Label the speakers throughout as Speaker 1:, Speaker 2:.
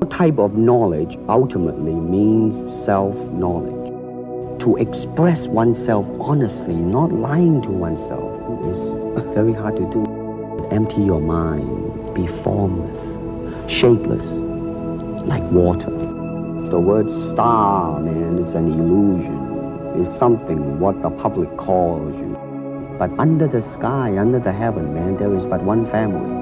Speaker 1: Type of knowledge ultimately means self-knowledge. To express oneself honestly, not lying to oneself, is very hard to do. Empty your mind, be formless, shapeless, like water. The word star, man, is an illusion. It's something what the public calls you. But under the sky, under the heaven, man, there is but one family.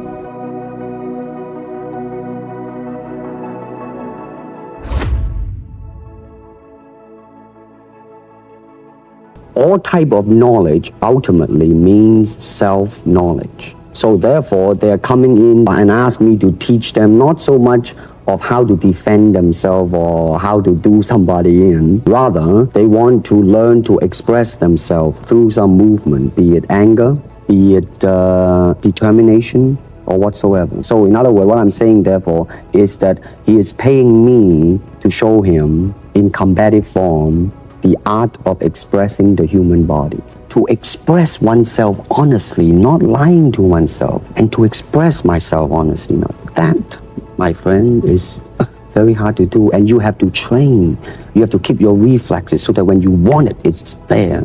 Speaker 1: All type of knowledge ultimately means self-knowledge. So therefore, they are coming in and ask me to teach them not so much of how to defend themselves or how to do somebody in. Rather, they want to learn to express themselves through some movement, be it anger, be it determination, or whatsoever. So in other words, what I'm saying therefore is that he is paying me to show him in combative form the art of expressing the human body. To express oneself honestly, not lying to oneself, and to express myself honestly. Now, that, my friend, is very hard to do, and you have to train. You have to keep your reflexes so that when you want it, it's there.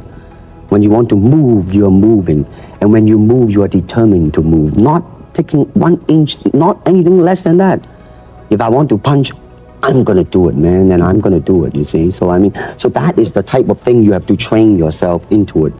Speaker 1: When you want to move, you're moving, and when you move, you are determined to move, not taking 1 inch, not anything less than that. If I want to punch, I'm gonna do it, man, and I'm gonna do it, you see. So I mean, so that is the type of thing you have to train yourself into it.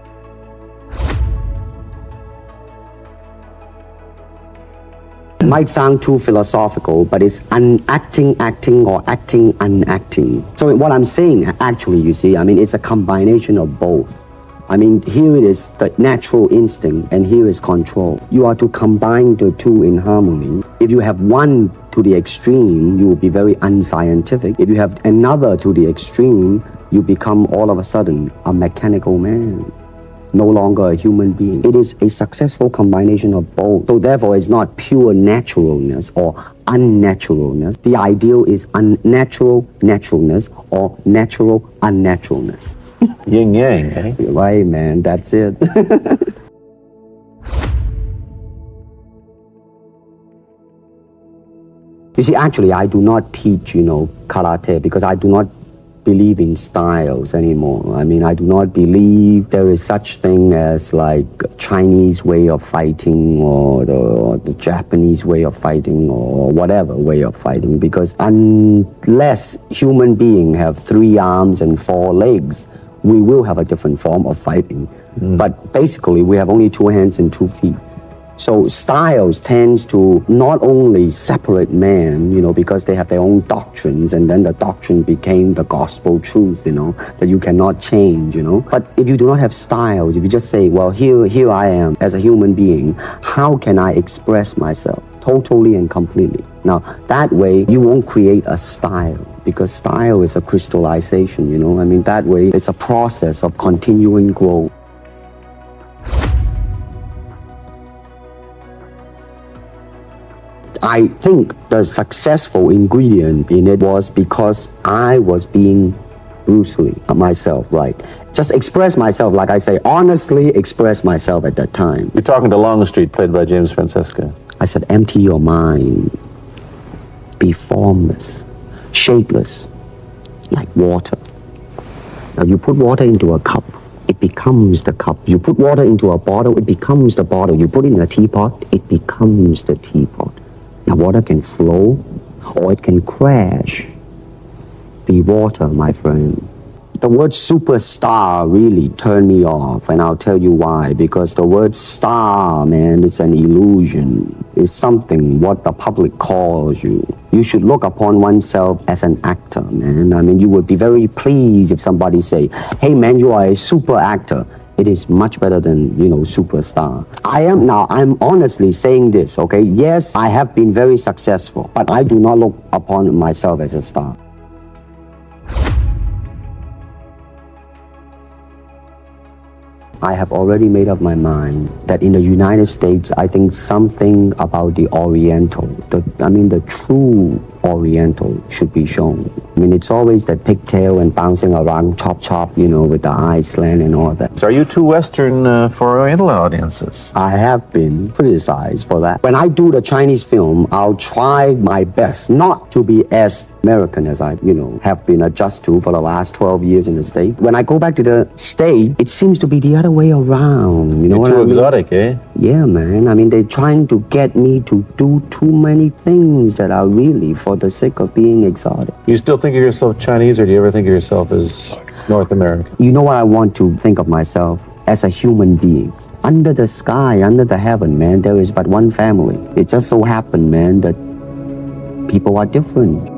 Speaker 1: It might sound too philosophical, but it's unacting, acting, or acting, unacting. So what I'm saying, actually, you see, I mean, it's a combination of both. I mean, here it is the natural instinct, and here is control. You are to combine the two in harmony. If you have one to the extreme, you will be very unscientific. If you have another to the extreme, you become all of a sudden a mechanical man, no longer a human being. It is a successful combination of both. So therefore, it's not pure naturalness or unnaturalness. The ideal is unnatural naturalness or natural unnaturalness.
Speaker 2: Yin yang, eh?
Speaker 1: Right, man, that's it. You see, actually, I do not teach, karate because I do not believe in styles anymore. I mean, I do not believe there is such thing as like Chinese way of fighting or the Japanese way of fighting or whatever way of fighting, because unless human beings have 3 arms and 4 legs, we will have a different form of fighting. But basically, we have only 2 hands and 2 feet. So styles tends to not only separate man, because they have their own doctrines, and then the doctrine became the gospel truth, that you cannot change, But if you do not have styles, if you just say, well, here I am as a human being, how can I express myself totally and completely? Now, that way, you won't create a style, because style is a crystallization, I mean, that way, it's a process of continuing growth. I think the successful ingredient in it was because I was being Bruce Lee, myself, right? Just express myself, like I say, honestly express myself at that time.
Speaker 2: You're talking to Longstreet, played by James Francesca.
Speaker 1: I said, empty your mind, be formless, shapeless, like water. Now you put water into a cup, it becomes the cup. You put water into a bottle, it becomes the bottle. You put it in a teapot, it becomes the teapot. Now water can flow or it can crash. Be water, my friend. The word superstar really turned me off, and I'll tell you why. Because the word star, man, is an illusion. It's something what the public calls you. You should look upon oneself as an actor, man. I mean, you would be very pleased if somebody say, hey, man, you are a super actor. It is much better than, superstar. I'm honestly saying this, okay? Yes, I have been very successful, but I do not look upon myself as a star. I have already made up my mind that in the United States, I think something about the Oriental, the true Oriental should be shown. I mean, it's always that pigtail and bouncing around, chop, with the eyes slant and all that.
Speaker 2: So are you too Western for Oriental audiences?
Speaker 1: I have been criticized for that. When I do the Chinese film, I'll try my best not to be as American as I, have been adjusted to for the last 12 years in the States. When I go back to the States, it seems to be the other way around. You know what I mean?
Speaker 2: Too exotic, eh?
Speaker 1: Yeah, man. I mean, they're trying to get me to do too many things that are really for the sake of being exotic.
Speaker 2: You still think of yourself Chinese, or do you ever think of yourself as North American?
Speaker 1: You know what I want to think of myself? As a human being. Under the sky, under the heaven, man, there is but one family. It just so happened, man, that people are different.